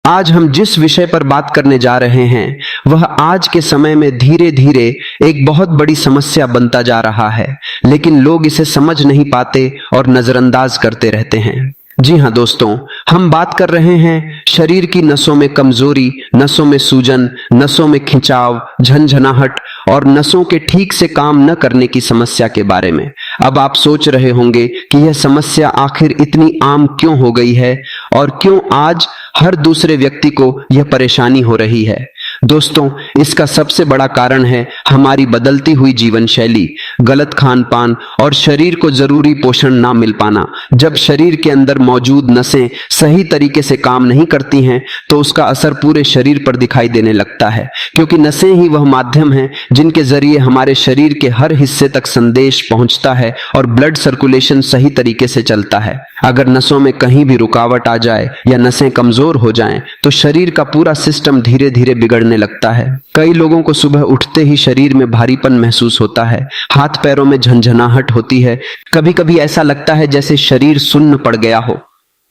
आज हम जिस विषय पर बात करने जा रहे हैं वह आज के समय में धीरे धीरे एक बहुत बड़ी समस्या बनता जा रहा है, लेकिन लोग इसे समझ नहीं पाते और नजरअंदाज करते रहते हैं। जी हाँ दोस्तों, हम बात कर रहे हैं शरीर की नसों में कमजोरी, नसों में सूजन, नसों में खिंचाव, झनझनाहट और नसों के ठीक से काम न करने की समस्या के बारे में। अब आप सोच रहे होंगे कि यह समस्या आखिर इतनी आम क्यों हो गई है और क्यों आज हर दूसरे व्यक्ति को यह परेशानी हो रही है। दोस्तों, इसका सबसे बड़ा कारण है हमारी बदलती हुई जीवन शैली, गलत खान पान और शरीर को जरूरी पोषण ना मिल पाना। जब शरीर के अंदर मौजूद नसें सही तरीके से काम नहीं करती हैं तो उसका असर पूरे शरीर पर दिखाई देने लगता है, क्योंकि नसें ही वह माध्यम हैं जिनके जरिए हमारे शरीर के हर हिस्से तक संदेश पहुंचता है और ब्लड सर्कुलेशन सही तरीके से चलता है। अगर नसों में कहीं भी रुकावट आ जाए या नसें कमजोर हो जाएं तो शरीर का पूरा सिस्टम धीरे धीरे बिगड़ने लगता है। कई लोगों को सुबह उठते ही शरीर में भारीपन महसूस होता है, हाथ पैरों में झंझनाहट होती है, कभी कभी ऐसा लगता है जैसे शरीर सुन्न पड़ गया हो।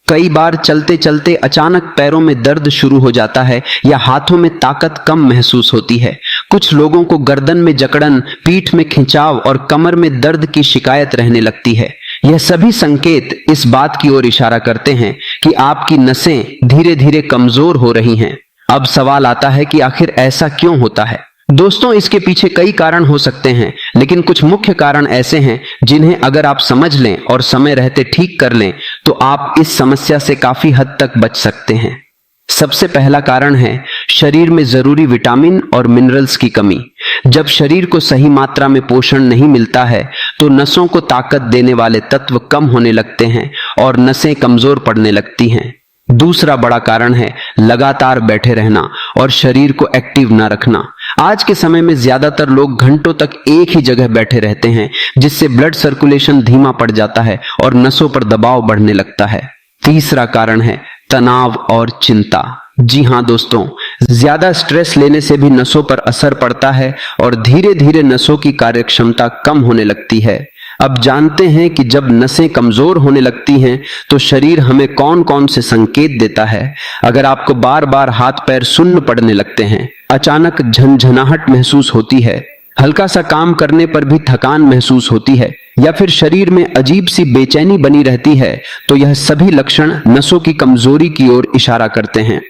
कई बार चलते चलते अचानक पैरों में दर्द शुरू हो जाता है या हाथों में ताकत कम महसूस होती है। कुछ लोगों को गर्दन में जकड़न, पीठ में खिंचाव और कमर में दर्द की शिकायत रहने लगती है। यह सभी संकेत इस बात की ओर इशारा करते हैं कि आपकी नसें धीरे धीरे कमजोर हो रही हैं। अब सवाल आता है कि आखिर ऐसा क्यों होता है। दोस्तों, इसके पीछे कई कारण हो सकते हैं, लेकिन कुछ मुख्य कारण ऐसे हैं जिन्हें अगर आप समझ लें और समय रहते ठीक कर लें तो आप इस समस्या से काफी हद तक बच सकते हैं। सबसे पहला कारण है शरीर में जरूरी विटामिन और मिनरल्स की कमी। जब शरीर को सही मात्रा में पोषण नहीं मिलता है तो नसों को ताकत देने वाले तत्व कम होने लगते हैं और नसें कमजोर पड़ने लगती हैं। दूसरा बड़ा कारण है लगातार बैठे रहना और शरीर को एक्टिव ना रखना। आज के समय में ज्यादातर लोग घंटों तक एक ही जगह बैठे रहते हैं, जिससे ब्लड सर्कुलेशन धीमा पड़ जाता है और नसों पर दबाव बढ़ने लगता है। तीसरा कारण है तनाव और चिंता। जी हाँ दोस्तों, ज्यादा स्ट्रेस लेने से भी नसों पर असर पड़ता है और धीरे धीरे नसों की कार्यक्षमता कम होने लगती है। अब जानते हैं कि जब नसें कमजोर होने लगती हैं तो शरीर हमें कौन कौन से संकेत देता है। अगर आपको बार बार हाथ पैर सुन्न पड़ने लगते हैं, अचानक झनझनाहट महसूस होती है, हल्का सा काम करने पर भी थकान महसूस होती है या फिर शरीर में अजीब सी बेचैनी बनी रहती है, तो यह सभी लक्षण नसों की कमजोरी की ओर इशारा करते हैं।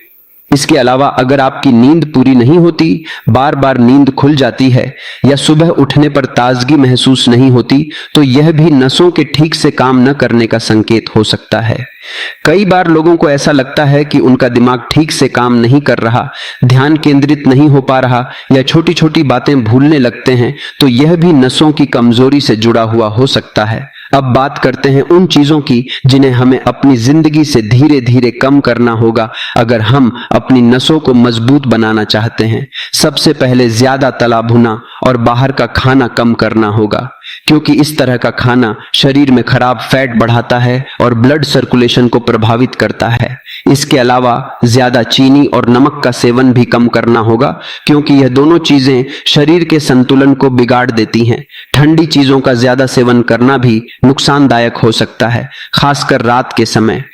इसके अलावा अगर आपकी नींद पूरी नहीं होती, बार बार नींद खुल जाती है या सुबह उठने पर ताजगी महसूस नहीं होती, तो यह भी नसों के ठीक से काम न करने का संकेत हो सकता है। कई बार लोगों को ऐसा लगता है कि उनका दिमाग ठीक से काम नहीं कर रहा, ध्यान केंद्रित नहीं हो पा रहा या छोटी छोटी बातें भूलने लगते हैं, तो यह भी नसों की कमजोरी से जुड़ा हुआ हो सकता है। अब बात करते हैं उन चीजों की जिन्हें हमें अपनी जिंदगी से धीरे धीरे कम करना होगा अगर हम अपनी नसों को मजबूत बनाना चाहते हैं। सबसे पहले ज्यादा तला भुना और बाहर का खाना कम करना होगा, क्योंकि इस तरह का खाना शरीर में खराब फैट बढ़ाता है और ब्लड सर्कुलेशन को प्रभावित करता है। इसके अलावा ज्यादा चीनी और नमक का सेवन भी कम करना होगा, क्योंकि यह दोनों चीजें शरीर के संतुलन को बिगाड़ देती हैं। ठंडी चीजों का ज्यादा सेवन करना भी नुकसानदायक हो सकता है, खासकर रात के समय।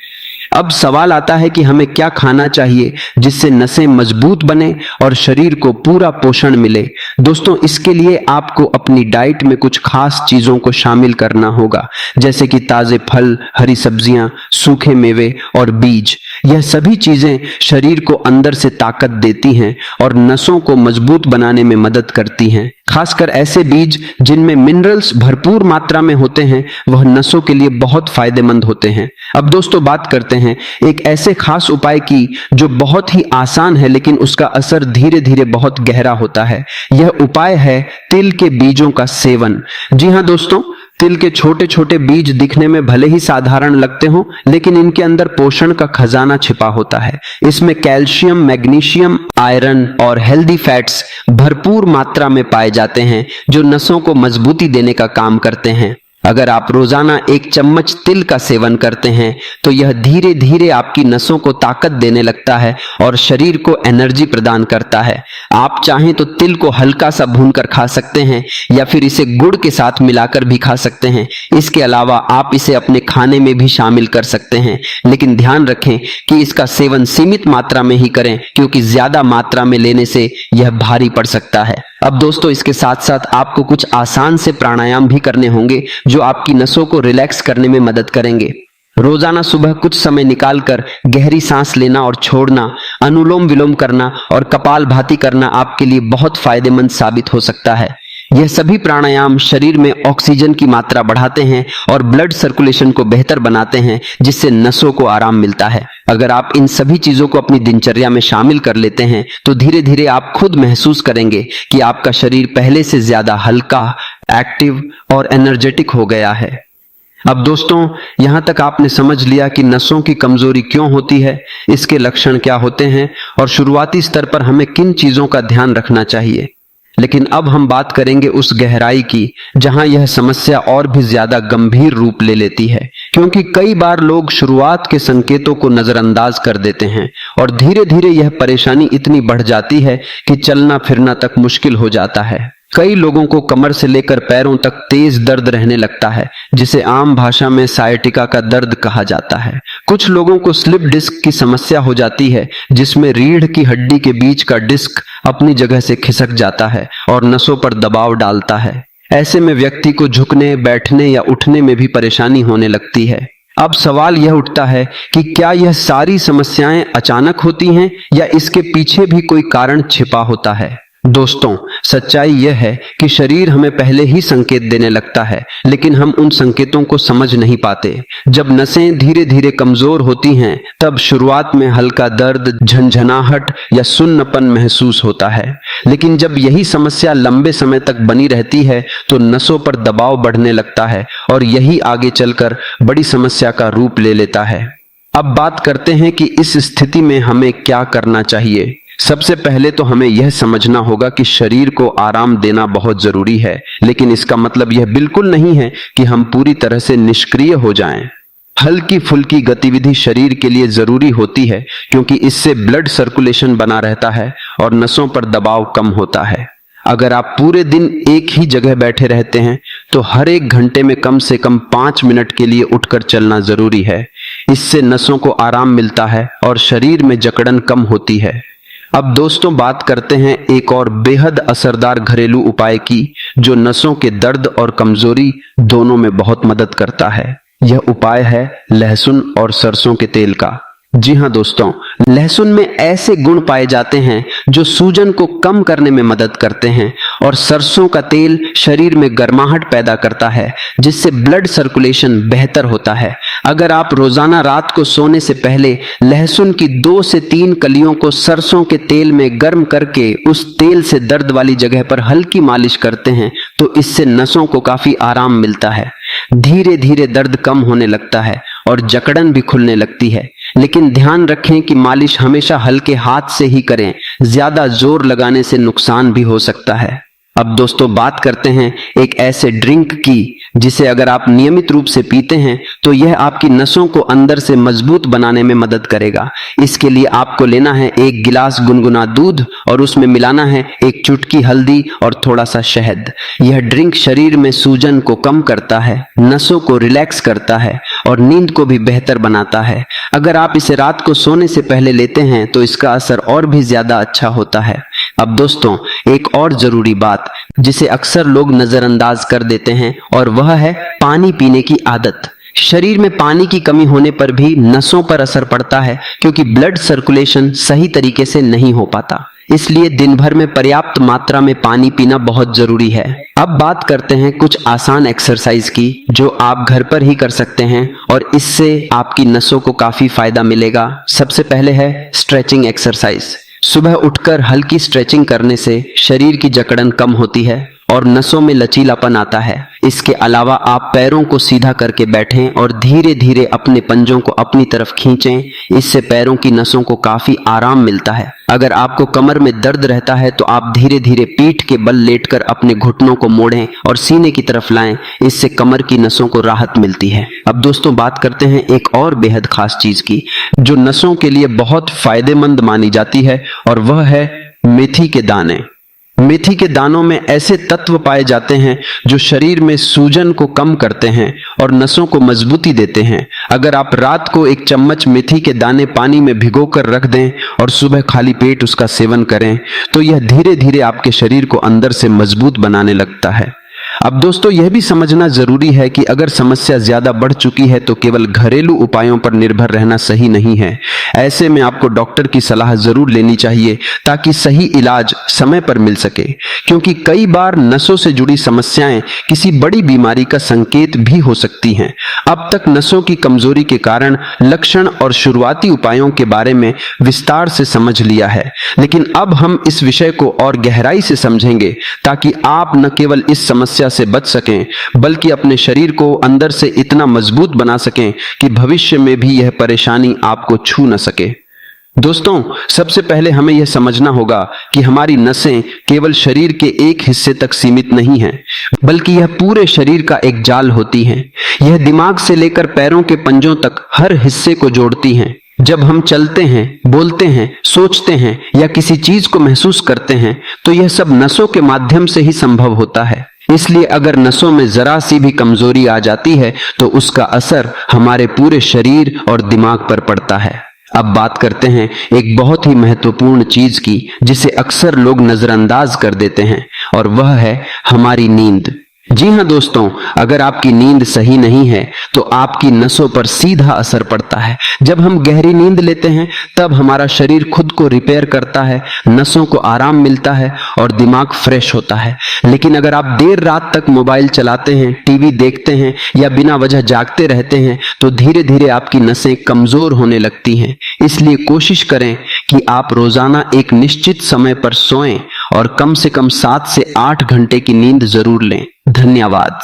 अब सवाल आता है कि हमें क्या खाना चाहिए जिससे नसें मजबूत बने और शरीर को पूरा पोषण मिले। दोस्तों, इसके लिए आपको अपनी डाइट में कुछ खास चीजों को शामिल करना होगा, जैसे कि ताजे फल, हरी सब्जियां, सूखे मेवे और बीज। यह सभी चीजें शरीर को अंदर से ताकत देती हैं और नसों को मजबूत बनाने में मदद करती हैं। खासकर ऐसे बीज जिनमें मिनरल्स भरपूर मात्रा में होते हैं, वह नसों के लिए बहुत फायदेमंद होते हैं। अब दोस्तों, बात करते हैं एक ऐसे खास उपाय की जो बहुत ही आसान है, लेकिन उसका असर धीरे धीरे बहुत गहरा होता है। यह उपाय है तिल के बीजों का सेवन। जी हाँ दोस्तों, तिल के छोटे छोटे बीज दिखने में भले ही साधारण लगते हो, लेकिन इनके अंदर पोषण का खजाना छिपा होता है। इसमें कैल्शियम, मैग्नीशियम, आयरन और हेल्दी फैट्स भरपूर मात्रा में पाए जाते हैं, जो नसों को मजबूती देने का काम करते हैं। अगर आप रोजाना 1 चम्मच तिल का सेवन करते हैं तो यह धीरे धीरे आपकी नसों को ताकत देने लगता है और शरीर को एनर्जी प्रदान करता है। आप चाहें तो तिल को हल्का सा भूनकर खा सकते हैं या फिर इसे गुड़ के साथ मिलाकर भी खा सकते हैं। इसके अलावा आप इसे अपने खाने में भी शामिल कर सकते हैं, लेकिन ध्यान रखें कि इसका सेवन सीमित मात्रा में ही करें, क्योंकि ज्यादा मात्रा में लेने से यह भारी पड़ सकता है। अब दोस्तों, इसके साथ साथ आपको कुछ आसान से प्राणायाम भी करने होंगे जो आपकी नसों को रिलैक्स करने में मदद करेंगे। रोजाना सुबह कुछ समय निकालकर गहरी सांस लेना और छोड़ना, अनुलोम विलोम करना और कपालभाति करना आपके लिए बहुत फायदेमंद साबित हो सकता है। यह सभी प्राणायाम शरीर में ऑक्सीजन की मात्रा बढ़ाते हैं और ब्लड सर्कुलेशन को बेहतर बनाते हैं, जिससे नसों को आराम मिलता है। अगर आप इन सभी चीजों को अपनी दिनचर्या में शामिल कर लेते हैं तो धीरे धीरे आप खुद महसूस करेंगे कि आपका शरीर पहले से ज्यादा हल्का, एक्टिव और एनर्जेटिक हो गया है। अब दोस्तों, यहां तक आपने समझ लिया कि नसों की कमजोरी क्यों होती है, इसके लक्षण क्या होते हैं और शुरुआती स्तर पर हमें किन चीजों का ध्यान रखना चाहिए। लेकिन अब हम बात करेंगे उस गहराई की जहां यह समस्या और भी ज्यादा गंभीर रूप ले लेती है, क्योंकि कई बार लोग शुरुआत के संकेतों को नजरअंदाज कर देते हैं और धीरे धीरे यह परेशानी इतनी बढ़ जाती है कि चलना फिरना तक मुश्किल हो जाता है। कई लोगों को कमर से लेकर पैरों तक तेज दर्द रहने लगता है, जिसे आम भाषा में सायटिका का दर्द कहा जाता है। कुछ लोगों को स्लिप डिस्क की समस्या हो जाती है, जिसमें रीढ़ की हड्डी के बीच का डिस्क अपनी जगह से खिसक जाता है और नसों पर दबाव डालता है। ऐसे में व्यक्ति को झुकने, बैठने या उठने में भी परेशानी होने लगती है। अब सवाल यह उठता है कि क्या यह सारी समस्याएं अचानक होती हैं या इसके पीछे भी कोई कारण छिपा होता है। दोस्तों, सच्चाई यह है कि शरीर हमें पहले ही संकेत देने लगता है, लेकिन हम उन संकेतों को समझ नहीं पाते। जब नसें धीरे धीरे कमजोर होती हैं, तब शुरुआत में हल्का दर्द, झंझनाहट या सुन्नपन महसूस होता है। लेकिन जब यही समस्या लंबे समय तक बनी रहती है तो नसों पर दबाव बढ़ने लगता है और यही आगे चलकर बड़ी समस्या का रूप ले लेता है। अब बात करते हैं कि इस स्थिति में हमें क्या करना चाहिए। सबसे पहले तो हमें यह समझना होगा कि शरीर को आराम देना बहुत जरूरी है, लेकिन इसका मतलब यह बिल्कुल नहीं है कि हम पूरी तरह से निष्क्रिय हो जाएं। हल्की फुल्की गतिविधि शरीर के लिए जरूरी होती है, क्योंकि इससे ब्लड सर्कुलेशन बना रहता है और नसों पर दबाव कम होता है। अगर आप पूरे दिन एक ही जगह बैठे रहते हैं तो हर 1 घंटे में कम से कम 5 मिनट के लिए उठकर चलना जरूरी है। इससे नसों को आराम मिलता है और शरीर में जकड़न कम होती है। अब दोस्तों, बात करते हैं एक और बेहद असरदार घरेलू उपाय की, जो नसों के दर्द और कमजोरी दोनों में बहुत मदद करता है। यह उपाय है लहसुन और सरसों के तेल का। जी हाँ दोस्तों, लहसुन में ऐसे गुण पाए जाते हैं जो सूजन को कम करने में मदद करते हैं और सरसों का तेल शरीर में गर्माहट पैदा करता है, जिससे ब्लड सर्कुलेशन बेहतर होता है। अगर आप रोजाना रात को सोने से पहले लहसुन की 2 से 3 कलियों को सरसों के तेल में गर्म करके उस तेल से दर्द वाली जगह पर हल्की मालिश करते हैं तो इससे नसों को काफी आराम मिलता है। धीरे धीरे दर्द कम होने लगता है और जकड़न भी खुलने लगती है। लेकिन ध्यान रखें कि मालिश हमेशा हल्के हाथ से ही करें, ज्यादा जोर लगाने से नुकसान भी हो सकता है। अब दोस्तों, बात करते हैं एक ऐसे ड्रिंक की जिसे अगर आप नियमित रूप से पीते हैं तो यह आपकी नसों को अंदर से मजबूत बनाने में मदद करेगा। इसके लिए आपको लेना है 1 गिलास गुनगुना दूध और उसमें मिलाना है 1 चुटकी हल्दी और थोड़ा सा शहद। यह ड्रिंक शरीर में सूजन को कम करता है, नसों को रिलैक्स करता है और नींद को भी बेहतर बनाता है। अगर आप इसे रात को सोने से पहले लेते हैं तो इसका असर और भी ज्यादा अच्छा होता है। अब दोस्तों, एक और जरूरी बात जिसे अक्सर लोग नजरअंदाज कर देते हैं और वह है पानी पीने की आदत। शरीर में पानी की कमी होने पर भी नसों पर असर पड़ता है, क्योंकि ब्लड सर्कुलेशन सही तरीके से नहीं हो पाता। इसलिए दिन भर में पर्याप्त मात्रा में पानी पीना बहुत जरूरी है। अब बात करते हैं कुछ आसान एक्सरसाइज की जो आप घर पर ही कर सकते हैं और इससे आपकी नसों को काफी फायदा मिलेगा। सबसे पहले है स्ट्रेचिंग एक्सरसाइज। सुबह उठकर हल्की स्ट्रेचिंग करने से शरीर की जकड़न कम होती है और नसों में लचीलापन आता है। इसके अलावा आप पैरों को सीधा करके बैठें और धीरे धीरे अपने पंजों को अपनी तरफ खींचें। इससे पैरों की नसों को काफी आराम मिलता है। अगर आपको कमर में दर्द रहता है तो आप धीरे धीरे पीठ के बल लेटकर अपने घुटनों को मोड़ें और सीने की तरफ लाएं। इससे कमर की नसों को राहत मिलती है। अब दोस्तों बात करते हैं एक और बेहद खास चीज की, जो नसों के लिए बहुत फायदेमंद मानी जाती है, और वह है मेथी के दाने। मेथी के दानों में ऐसे तत्व पाए जाते हैं जो शरीर में सूजन को कम करते हैं और नसों को मजबूती देते हैं। अगर आप रात को एक चम्मच मेथी के दाने पानी में भिगोकर रख दें और सुबह खाली पेट उसका सेवन करें तो यह धीरे धीरे आपके शरीर को अंदर से मजबूत बनाने लगता है। अब दोस्तों यह भी समझना जरूरी है कि अगर समस्या ज्यादा बढ़ चुकी है तो केवल घरेलू उपायों पर निर्भर रहना सही नहीं है। ऐसे में आपको डॉक्टर की सलाह जरूर लेनी चाहिए ताकि सही इलाज समय पर मिल सके, क्योंकि कई बार नसों से जुड़ी समस्याएं किसी बड़ी बीमारी का संकेत भी हो सकती हैं। अब तक नसों की कमजोरी के कारण लक्षण और शुरुआती उपायों के बारे में विस्तार से समझ लिया है, लेकिन अब हम इस विषय को और गहराई से समझेंगे ताकि आप न केवल इस समस्या से बच सकें बल्कि अपने शरीर को अंदर से इतना मजबूत बना सकें कि भविष्य में भी यह परेशानी आपको छू न सके। दोस्तों सबसे पहले हमें यह समझना होगा कि हमारी नसें केवल शरीर के एक हिस्से तक सीमित नहीं हैं, बल्कि यह पूरे शरीर का एक जाल होती हैं। यह दिमाग से लेकर पैरों के पंजों तक हर हिस्से को जोड़ती हैं। जब हम चलते हैं, बोलते हैं, सोचते हैं या किसी चीज को महसूस करते हैं तो यह सब नसों के माध्यम से ही संभव होता है। इसलिए अगर नसों में जरा सी भी कमजोरी आ जाती है तो उसका असर हमारे पूरे शरीर और दिमाग पर पड़ता है। अब बात करते हैं एक बहुत ही महत्वपूर्ण चीज की जिसे अक्सर लोग नजरअंदाज कर देते हैं, और वह है हमारी नींद। जी हाँ दोस्तों, अगर आपकी नींद सही नहीं है तो आपकी नसों पर सीधा असर पड़ता है। जब हम गहरी नींद लेते हैं तब हमारा शरीर खुद को रिपेयर करता है, नसों को आराम मिलता है और दिमाग फ्रेश होता है। लेकिन अगर आप देर रात तक मोबाइल चलाते हैं, टीवी देखते हैं या बिना वजह जागते रहते हैं तो धीरे धीरे आपकी नसें कमजोर होने लगती हैं। इसलिए कोशिश करें कि आप रोजाना एक निश्चित समय पर सोएं और कम से कम 7 से 8 घंटे की नींद जरूर लें। धन्यवाद।